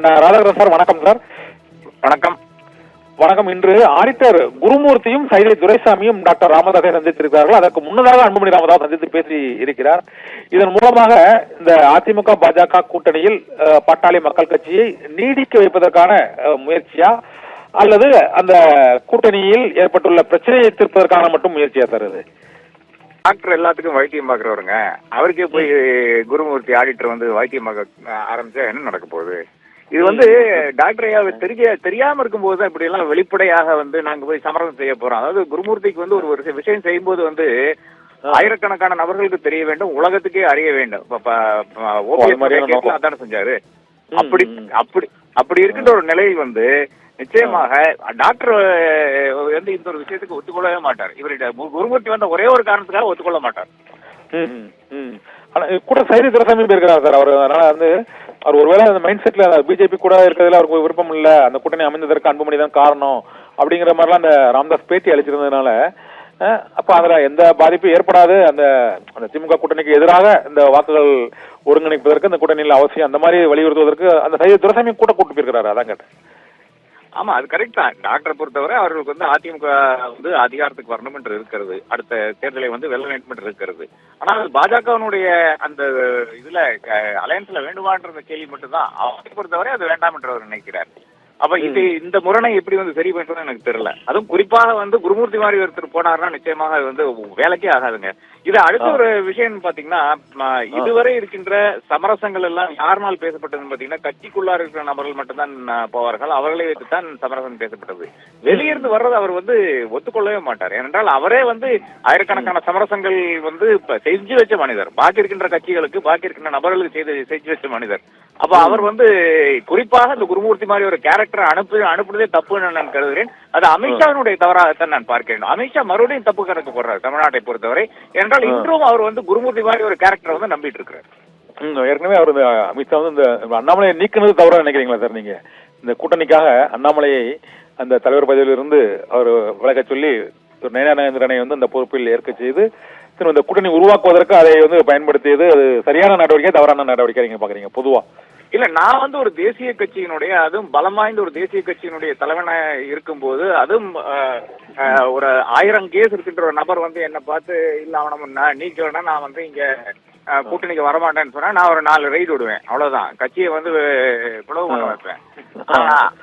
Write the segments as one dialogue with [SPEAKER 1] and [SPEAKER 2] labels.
[SPEAKER 1] Radhakrishnan sir, வணக்கம் sir.
[SPEAKER 2] வணக்கம்.
[SPEAKER 1] வணக்கம். இன்று ஆடிட்டர் குருமூர்த்தியும் சைதை துரைசாமியும் டாக்டர் ராமதாஸை சந்தித்திருக்கிறார்கள். அதற்கு முன்னதாக அன்புமணி ராமதாஸ் சந்தித்து பேசி இருக்கிறார். இதன் மூலமாக இந்த அதிமுக பாஜக கூட்டணியில் பாட்டாளி மக்கள் கட்சியை நீடிக்க வைப்பதற்கான முயற்சியா அல்லது அந்த கூட்டணியில் ஏற்பட்டுள்ள பிரச்சனையை தீர்ப்பதற்கான மட்டும் முயற்சியா சார் இது?
[SPEAKER 2] டாக்டர் எல்லாத்துக்கும் வைத்தியம் பாக்குறவருங்க. அவருக்கே போய் குருமூர்த்தி ஆடிட்டர் வந்து வைத்தியம் பார்க்க ஆரம்பிச்சா என்ன நடக்க போகுது? இது வந்து டாக்டர் ஐயாவை தெரியாம இருக்கும்போது இப்படி எல்லாம் வெளிப்படையாக வந்து நாங்க போய் சமரசம் செய்ய போறோம். அதாவது குருமூர்த்திக்கு வந்து ஒரு விஷயம் செய்யும் போது வந்து ஆயிரக்கணக்கான நபர்களுக்கு தெரிய வேண்டும், உலகத்துக்கே அறிய வேண்டும். அதான செஞ்சாரு. அப்படி அப்படி அப்படி இருக்கின்ற ஒரு நிலையில் வந்து நிச்சயமாக டாக்டர் வந்து இந்த ஒரு விஷயத்துக்கு ஒத்துக்கொள்ளவே மாட்டார். இவருடைய குருமூர்த்தி வந்த ஒரே ஒரு காரணத்துக்காக ஒத்துக்கொள்ள மாட்டார்.
[SPEAKER 1] கூட சைதை துரைசாமி இருக்கிறார் சார். அவர் அதனால வந்து அவர் ஒருவேளை அந்த மைண்ட் செட்ல பிஜேபி கூட இருக்கிறதுல அவருக்கு விருப்பம் இல்ல, அந்த கூட்டணி அமைந்ததற்கு அன்புமணி தான் காரணம் அப்படிங்கிற மாதிரிலாம் அந்த ராமதாஸ் பேட்டி அளிச்சிருந்ததுனால அப்ப அதுல எந்த பாதிப்பும் ஏற்படாது, அந்த திமுக கூட்டணிக்கு எதிராக இந்த வாக்குகள் ஒருங்கிணைப்பதற்கு அந்த கூட்டணியில் அவசியம் அந்த மாதிரி வலியுறுத்துவதற்கு அந்த சைதை துரைசாமி கூட கூட்டு போயிருக்கிறாரு. அதான் கேட்டேன்.
[SPEAKER 2] ஆமா, அது கரெக்ட் தான். டாக்டரை பொறுத்தவரை அவர்களுக்கு வந்து அதிமுக வந்து அதிகாரத்துக்கு வரணும் என்று இருக்கிறது, அடுத்த தேர்தலை வந்து வெல்ல வேண்டும் என்று இருக்கிறது. ஆனால் பாஜகவினுடைய அந்த இதுல அலையன்ஸ்ல வேண்டுமான்ற கேள்வி மட்டும்தான். அவரை பொறுத்தவரை அது வேண்டாம் என்று அவர் நினைக்கிறார். அப்ப இந்த முரணை எப்படி வந்து சரி பண்றது எனக்கு தெரியல. அதுவும் குறிப்பாக வந்து குருமூர்த்தி மாதிரி ஒருத்தர் போனாருன்னா நிச்சயமாக அது வந்து வேலைக்கே ஆகாதுங்க. இது அடுத்த ஒரு விஷயம் பாத்தீங்கன்னா, இதுவரை இருக்கின்ற சமரசங்கள் எல்லாம் யாருனால் பேசப்பட்டதுன்னு பாத்தீங்கன்னா கட்சிக்குள்ளார இருக்கிற நபர்கள் மட்டும்தான் போவார்கள். அவர்களை வைத்துத்தான் சமரசம் பேசப்பட்டது. வெளியிருந்து வர்றது அவர் வந்து ஒத்துக்கொள்ளவே மாட்டார். ஏனென்றால் அவரே வந்து ஆயிரக்கணக்கான சமரசங்கள் வந்து செஞ்சு வச்ச மனிதர். பாக்கி இருக்கின்ற கட்சிகளுக்கு, பாக்கி இருக்கின்ற நபர்களுக்கு செஞ்சு வச்ச மனிதர். அப்ப அவர் வந்து குறிப்பாக இந்த குருமூர்த்தி மாதிரி ஒரு கேரக்டர் அனுப்புனதே தப்புன்னு நான் கருதுகிறேன். அது அமித்ஷாவினுடைய தவறாகத்தான் நான் பார்க்கிறேன். அமித்ஷா மறுபடியும் தப்பு கணக்கு போடுறாரு தமிழ்நாட்டை பொறுத்தவரை. என்றால் இன்றும் அவர் வந்து குருமூர்த்தி மாதிரி ஒரு கேரக்டர் வந்து நம்பிட்டு இருக்கிறார்.
[SPEAKER 1] ஏற்கனவே அவர் அமித்ஷா வந்து இந்த அண்ணாமலையை நீக்கினது தவறா நினைக்கிறீங்களா சார் நீங்க? இந்த கூட்டணிக்காக அண்ணாமலையை அந்த தலைவர் பதவியில் இருந்து அவர் விலக சொல்லி நயனாநேந்திரனை வந்து அந்த பொறுப்பில் ஏற்க செய்து இந்த கூட்டணி உருவாக்குவதற்கு அதை வந்து பயன்படுத்தியது அது சரியான நடவடிக்கை தவறான நடவடிக்கை நீங்க பாக்குறீங்க பொதுவா?
[SPEAKER 2] இல்ல, நான் வந்து ஒரு தேசிய கட்சியினுடைய, அதுவும் பலம் வாய்ந்த ஒரு தேசிய கட்சியினுடைய தலைவனா இருக்கும்போது, அதுவும் ஒரு 1000 கேஸ் இருக்கின்ற ஒரு நபர் வந்து என்ன பார்த்து இல்ல அவனை நீக்கலன்னா நான் வந்து இங்க கூட்டணிக்கு வரமாட்டேன்னு சொன்னா நான் ஒரு 4 ரைடு விடுவேன். அவ்வளவுதான். கட்சியை வந்து பிளவு பண்ண வைப்பேன்.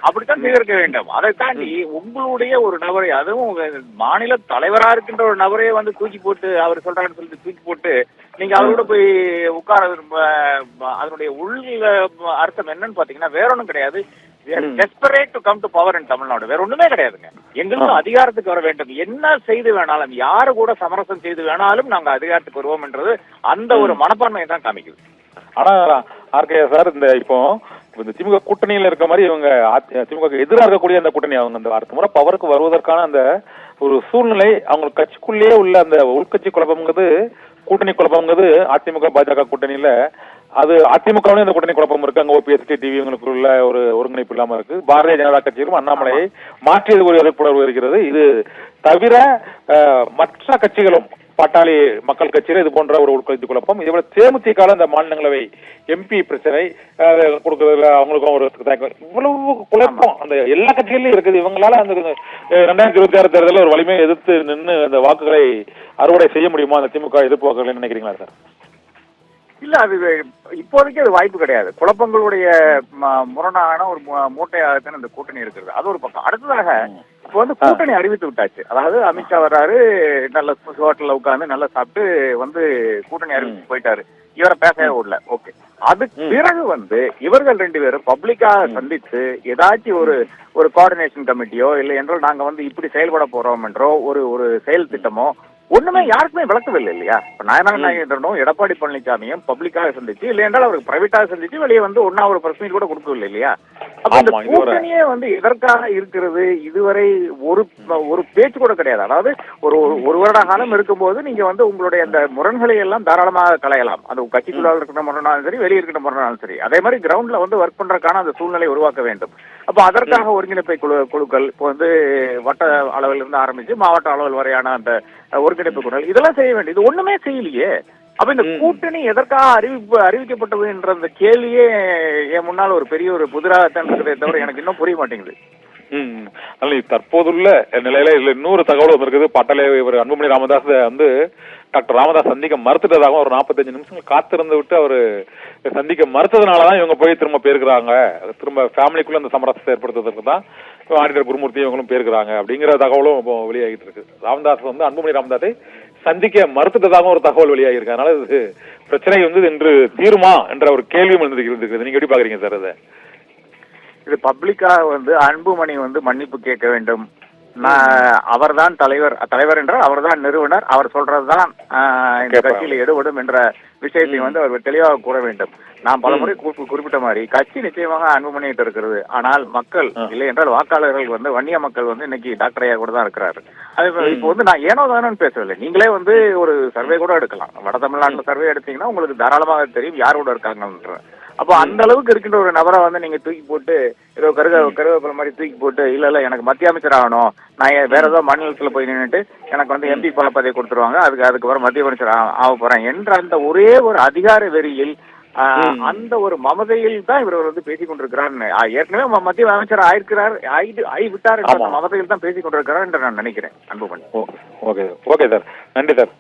[SPEAKER 2] அப்படித்தான் செய்திருக்க வேண்டும். அதை தாண்டி உங்களுடைய ஒரு நபரை, அதுவும் மாநில தலைவரா இருக்கின்ற ஒரு நபரையே வந்து தூக்கி போட்டு அவர் சொல்றாருன்னு சொல்லிட்டு தூக்கி போட்டு நீங்க அவரோட போய் உட்கார அதனுடைய உள் அர்த்தம் என்னன்னு பாத்தீங்கன்னா வேற ஒண்ணும் கிடையாது. Desperate to come to power in Tamil Nadu. வேற ஒண்ணுமே கிடையாதுங்க. எங்களுக்கும் அதிகாரத்துக்கு வர வேண்டும். என்ன செய்து வேணாலும், யாரு கூட சமரசம் செய்து வேணாலும் நாங்க அதிகாரத்துக்கு வருவோம் என்றது அந்த ஒரு மனப்பான்மையை தான் காமிக்குது.
[SPEAKER 1] ஆனா ஆர்கே சார், இப்போ இந்த திமுக கூட்டணியில இருக்க மாதிரி இவங்க திமுக எதிராக இருக்கக்கூடிய அந்த கூட்டணி அவங்க அந்த அடுத்த முறை பவருக்கு வருவதற்கான அந்த ஒரு சூழ்நிலை அவங்க கட்சிக்குள்ளேயே உள்ள அந்த உள்கட்சி குழப்பம்ங்கிறது, கூட்டணி குழப்பம்ங்கிறது அதிமுக பாஜக கூட்டணியில அது அதிமுகவிலே அந்த கூட்டணி குழப்பம் இருக்கு. அங்க ஓபிஎஸ் டிவி இவங்களுக்குள்ள ஒரு ஒருங்கிணைப்பு இல்லாம இருக்கு. பாரதிய ஜனதா கட்சியிலும் அண்ணாமலையை மாற்றியது ஒரு எதிர்ப்புணர்வு இருக்கிறது. இது தவிர மற்ற கட்சிகளும் பாட்டாளி மக்கள் கட்சியில இது போன்ற ஒரு உள்கட்சி குழப்பம். இதே போல தேமுதிக இந்த மாநிலங்களவை எம்பி பிரச்சனை கொடுக்கறதுல அவங்களுக்கும் ஒரு இவ்வளவு குழப்பம் அந்த எல்லா கட்சிகளிலும் இருக்குது. இவங்களால அந்த 2026 தேர்தலில் ஒரு வலிமையை எதிர்த்து நின்று அந்த வாக்குகளை அறுவடை செய்ய முடியுமா அந்த திமுக எதிர்ப்பு வாக்குகள் நினைக்கிறீங்களா சார்?
[SPEAKER 2] இல்ல, அது இப்போதைக்கு அது வாய்ப்பு கிடையாது. குழப்பங்களுடைய முரணான ஒரு மூட்டையாகத்தான் இந்த கூட்டணி இருக்கிறது. அது ஒரு பக்கம். அடுத்ததாக இப்போ வந்து கூட்டணி அறிவித்து விட்டாச்சு. அதாவது அமித்ஷா வர்றாரு, நல்ல ஹோட்டல்ல உட்கார்ந்து நல்லா சாப்பிட்டு வந்து கூட்டணி அறிவித்து போயிட்டாரு. இவரை பேசவே விடல. ஓகே, அதுக்கு பிறகு வந்து இவர்கள் 2 பேரும் பப்ளிக்காக சந்தித்து ஏதாச்சும் ஒரு கோஆர்டினேஷன் கமிட்டியோ இல்லை என்றால் நாங்க வந்து இப்படி செயல்பட போறோம் என்றோ ஒரு செயல் திட்டமோ ஒண்ணுமே யாருக்குமே விளக்கவில்லை இல்லையா? இப்ப நாராயணனும் எடப்பாடி பழனிசாமியும் பப்ளிக்காக சந்திச்சு இல்லை என்றால் அவருக்கு பிரைவேட்டாக சந்திச்சு வெளியே வந்து ஒன்னா ஒரு பிரஸ் மீட் கூட கொடுக்கவில்லை இல்லையா? அப்ப இந்த கூட்டணியே வந்து எதற்காக இருக்கிறது? இதுவரை ஒரு பேச்சு கூட கிடையாது. அதாவது ஒரு வருட காலம் இருக்கும்போது நீங்க வந்து உங்களுடைய அந்த முரண்களை எல்லாம் தாராளமாக களையலாம். அது கட்சிக்குள்ளாக இருக்கிற முரணாலும் சரி, வெளியே இருக்கிற முரணாலும் சரி. அதே மாதிரி கிரவுண்ட்ல வந்து ஒர்க் பண்றதுக்கான அந்த சூழ்நிலை உருவாக்க வேண்டும். அப்ப அதற்காக ஒருங்கிணைப்பை குழுக்கள் இப்போ வந்து வட்ட அளவில் இருந்து ஆரம்பிச்சு மாவட்ட அளவில் வரையான அந்த ஒருங்கிணைப்பு குரல் இதெல்லாம் செய்ய வேண்டியது ஒண்ணுமே செய்யலையே. அப்ப இந்த கூட்டணி எதற்காக அறிவிக்கப்பட்டது என்ற அந்த கேள்வியே என் முன்னால் ஒரு பெரிய ஒரு புதிராகத்தான் இருக்கிறதே தவிர எனக்கு இன்னும் புரிய மாட்டேங்குது.
[SPEAKER 1] தற்போதுள்ள நிலையில இதுல இன்னொரு தகவல் இருக்குது. பட்டலே இவர் அன்புமணி ராமதாஸ் வந்து டாக்டர் ராமதாஸ் சந்திக்க மறுத்துட்டதாகவும் ஒரு 45 நிமிஷங்கள் காத்திருந்து விட்டு அவரு சந்திக்க மறுத்ததுனாலதான் இவங்க போய் திரும்ப போயிருக்கிறாங்க. திரும்ப ஃபேமிலிக்குள்ள அந்த சமரசத்தை ஏற்படுத்துவதற்கு தான் ஆடிட்டர் குருமூர்த்தி இவங்களும் போயிருக்கிறாங்க அப்படிங்கிற தகவலும் இப்போ வெளியாகிட்டு இருக்கு. ராமதாஸ் வந்து அன்புமணி ராமதாஸை சந்திக்க மறுத்துட்டதாகவும் ஒரு தகவல் வெளியாகிருக்கு. அதனால இது பிரச்சனை வந்து இன்று தீருமா என்ற ஒரு கேள்வியும் இருந்திருக்கிறது. நீங்க எப்படி பாக்குறீங்க சார் அதை?
[SPEAKER 2] இது பப்ளிக்காக வந்து அன்புமணி வந்து மன்னிப்பு கேட்க வேண்டும். அவர்தான் தலைவர் என்றால் அவர்தான் நிறுவனர், அவர் சொல்றதுதான் இந்த கட்சியில எடுபடும் என்ற விஷயத்தை வந்து அவர் தெளிவாக கூற வேண்டும். நான் பலமுறை குறிப்பிட்ட மாதிரி கட்சி நிச்சயமாக அன்புமணியிட்டு இருக்கிறது. ஆனால் மக்கள் இல்லை என்றால் வாக்காளர்கள் வந்து வன்னிய மக்கள் வந்து இன்னைக்கு டாக்டர் ஐயா கூட தான் இருக்கிறாரு. அது இப்போ வந்து நான் ஏனோ தானோன்னு பேசவில்லை. நீங்களே வந்து ஒரு சர்வே கூட எடுக்கலாம். வட தமிழ்நாட்டுல சர்வே எடுத்தீங்கன்னா உங்களுக்கு தாராளமாக தெரியும் யார் கூட இருக்காங்கன்ற. அப்போ அந்த அளவுக்கு இருக்கின்ற ஒரு நபரை வந்து நீங்க தூக்கி போட்டு ஏதோ கருவேப்பிலை மாதிரி தூக்கி போட்டு இல்ல எனக்கு மத்திய அமைச்சர் ஆகணும், நான் வேற ஏதோ மாநிலத்துல போய் நின்றுட்டு எனக்கு வந்து எம்பி பதவி கொடுத்துருவாங்க, அதுக்கப்புறம் மத்திய அமைச்சர் ஆக போறேன் என்ற அந்த ஒரே ஒரு அதிகார வெறியில் அந்த ஒரு மமதையில் தான் இவர் வந்து பேசிக் கொண்டிருக்கிறார். ஏற்கனவே மத்திய அமைச்சர் ஆகிவிட்டார் என்ற மமதையில் தான் பேசிக் கொண்டிருக்கிறார் என்று நான் நினைக்கிறேன் அன்புமணி.
[SPEAKER 1] ஓகே சார், நன்றி சார்.